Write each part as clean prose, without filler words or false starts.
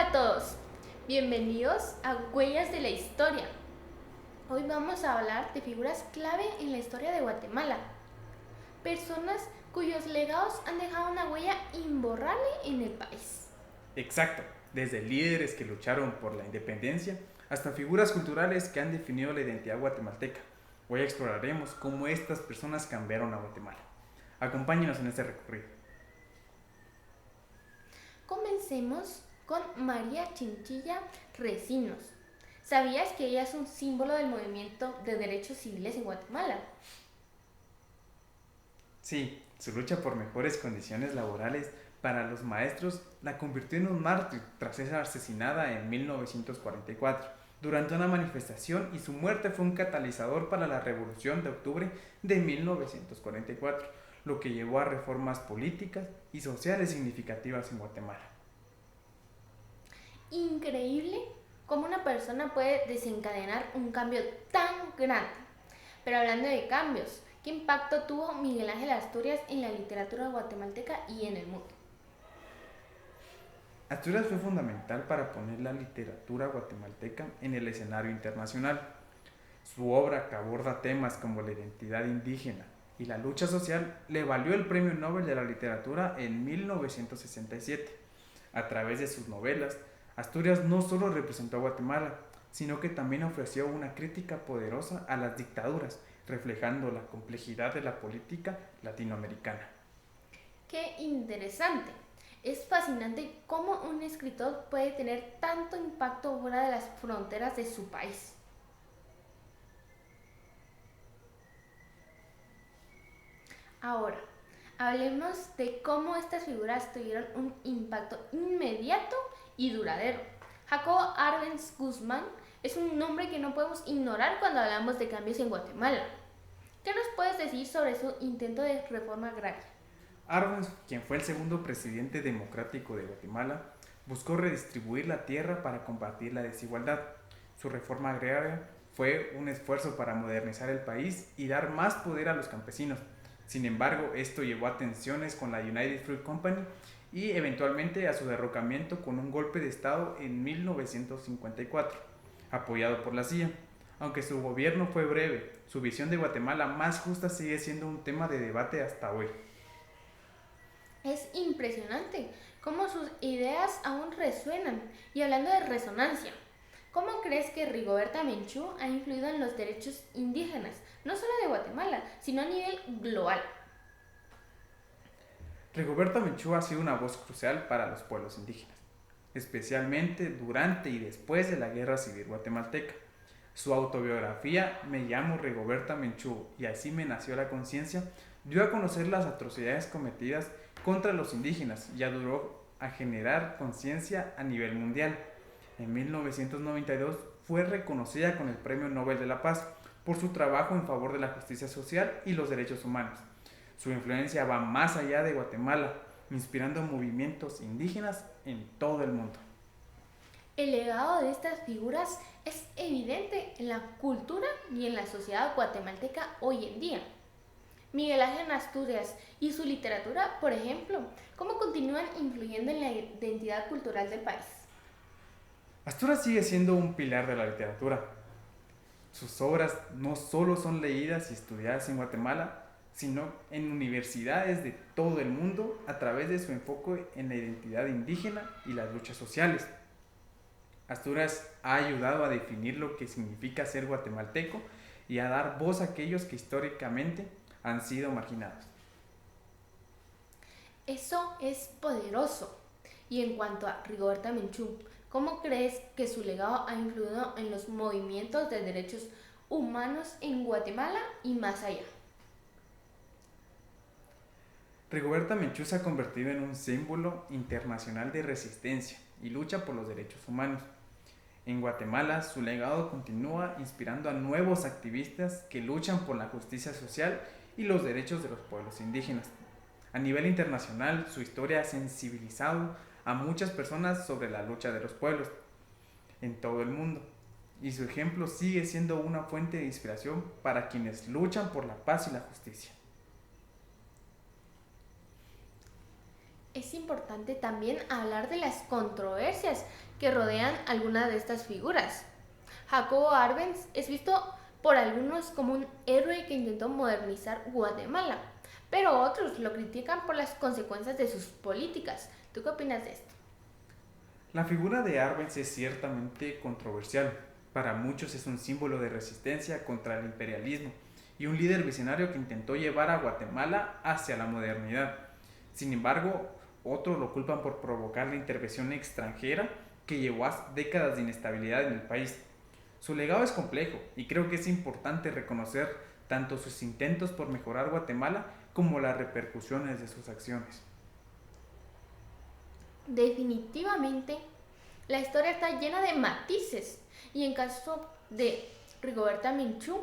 Hola a todos, bienvenidos a Huellas de la Historia. Hoy vamos a hablar de figuras clave en la historia de Guatemala, personas cuyos legados han dejado una huella imborrable en el país. Exacto, desde líderes que lucharon por la independencia hasta figuras culturales que han definido la identidad guatemalteca. Hoy exploraremos cómo estas personas cambiaron a Guatemala. Acompáñenos en este recorrido. Comencemos con María Chinchilla Recinos. ¿Sabías que ella es un símbolo del movimiento de derechos civiles en Guatemala? Sí, su lucha por mejores condiciones laborales para los maestros la convirtió en un mártir tras ser asesinada en 1944 durante una manifestación, y su muerte fue un catalizador para la Revolución de Octubre de 1944, lo que llevó a reformas políticas y sociales significativas en Guatemala. Increíble cómo una persona puede desencadenar un cambio tan grande. Pero hablando de cambios, ¿qué impacto tuvo Miguel Ángel Asturias en la literatura guatemalteca y en el mundo? Asturias fue fundamental para poner la literatura guatemalteca en el escenario internacional. Su obra, que aborda temas como la identidad indígena y la lucha social, le valió el Premio Nobel de la Literatura en 1967. A través de sus novelas, Asturias no solo representó a Guatemala, sino que también ofreció una crítica poderosa a las dictaduras, reflejando la complejidad de la política latinoamericana. ¡Qué interesante! Es fascinante cómo un escritor puede tener tanto impacto fuera de las fronteras de su país. Ahora, hablemos de cómo estas figuras tuvieron un impacto inmediato y duradero. Jacobo Arbenz Guzmán es un nombre que no podemos ignorar cuando hablamos de cambios en Guatemala. ¿Qué nos puedes decir sobre su intento de reforma agraria? Arbenz, quien fue el segundo presidente democrático de Guatemala, buscó redistribuir la tierra para combatir la desigualdad. Su reforma agraria fue un esfuerzo para modernizar el país y dar más poder a los campesinos. Sin embargo, esto llevó a tensiones con la United Fruit Company y eventualmente a su derrocamiento con un golpe de Estado en 1954, apoyado por la CIA. Aunque su gobierno fue breve, su visión de Guatemala más justa sigue siendo un tema de debate hasta hoy. Es impresionante cómo sus ideas aún resuenan. Y hablando de resonancia, ¿cómo crees que Rigoberta Menchú ha influido en los derechos indígenas, no solo de Guatemala, sino a nivel global? Rigoberta Menchú ha sido una voz crucial para los pueblos indígenas, especialmente durante y después de la Guerra Civil Guatemalteca. Su autobiografía, Me llamo Rigoberta Menchú y así me nació la conciencia, dio a conocer las atrocidades cometidas contra los indígenas y ayudó a generar conciencia a nivel mundial. En 1992 fue reconocida con el Premio Nobel de la Paz por su trabajo en favor de la justicia social y los derechos humanos. Su influencia va más allá de Guatemala, inspirando movimientos indígenas en todo el mundo. El legado de estas figuras es evidente en la cultura y en la sociedad guatemalteca hoy en día. Miguel Ángel Asturias y su literatura, por ejemplo, ¿cómo continúan influyendo en la identidad cultural del país? Asturias sigue siendo un pilar de la literatura. Sus obras no solo son leídas y estudiadas en Guatemala, sino en universidades de todo el mundo a través de su enfoque en la identidad indígena y las luchas sociales. Asturias ha ayudado a definir lo que significa ser guatemalteco y a dar voz a aquellos que históricamente han sido marginados. Eso es poderoso. Y en cuanto a Rigoberta Menchú, ¿cómo crees que su legado ha influido en los movimientos de derechos humanos en Guatemala y más allá? Rigoberta Menchú se ha convertido en un símbolo internacional de resistencia y lucha por los derechos humanos. En Guatemala, su legado continúa inspirando a nuevos activistas que luchan por la justicia social y los derechos de los pueblos indígenas. A nivel internacional, su historia ha sensibilizado a muchas personas sobre la lucha de los pueblos en todo el mundo, y su ejemplo sigue siendo una fuente de inspiración para quienes luchan por la paz y la justicia. es importante también hablar de las controversias que rodean algunas de estas figuras. Jacobo Arbenz es visto por algunos como un héroe que intentó modernizar Guatemala, pero otros lo critican por las consecuencias de sus políticas. ¿Tú qué opinas de esto? La figura de Arbenz es ciertamente controversial. Para muchos es un símbolo de resistencia contra el imperialismo y un líder visionario que intentó llevar a Guatemala hacia la modernidad. Sin embargo, otros lo culpan por provocar la intervención extranjera que llevó a décadas de inestabilidad en el país. Su legado es complejo y creo que es importante reconocer tanto sus intentos por mejorar Guatemala como las repercusiones de sus acciones. Definitivamente, la historia está llena de matices y en caso de Rigoberta Menchú,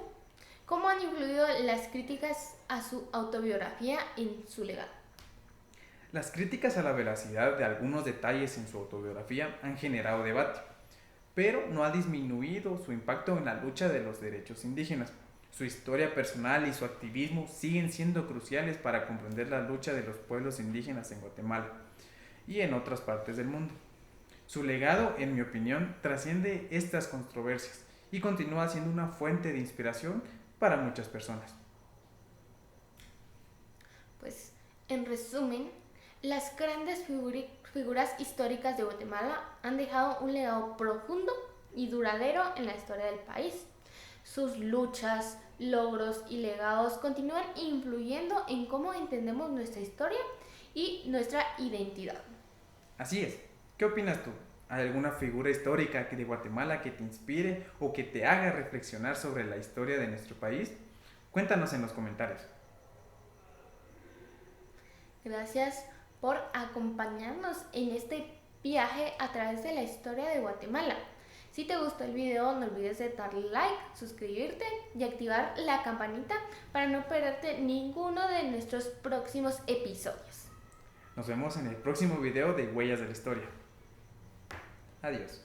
¿cómo han influido las críticas a su autobiografía en su legado? Las críticas a la veracidad de algunos detalles en su autobiografía han generado debate, pero no ha disminuido su impacto en la lucha de los derechos indígenas. Su historia personal y su activismo siguen siendo cruciales para comprender la lucha de los pueblos indígenas en Guatemala y en otras partes del mundo. Su legado, en mi opinión, trasciende estas controversias y continúa siendo una fuente de inspiración para muchas personas. Pues, en resumen, las grandes figuras históricas de Guatemala han dejado un legado profundo y duradero en la historia del país. Sus luchas, logros y legados continúan influyendo en cómo entendemos nuestra historia y nuestra identidad. Así es. ¿Qué opinas tú? ¿Hay alguna figura histórica de Guatemala que te inspire o que te haga reflexionar sobre la historia de nuestro país? Cuéntanos en los comentarios. Gracias por acompañarnos en este viaje a través de la historia de Guatemala. Si te gustó el video, no olvides de darle like, suscribirte y activar la campanita para no perderte ninguno de nuestros próximos episodios. Nos vemos en el próximo video de Huellas de la Historia. Adiós.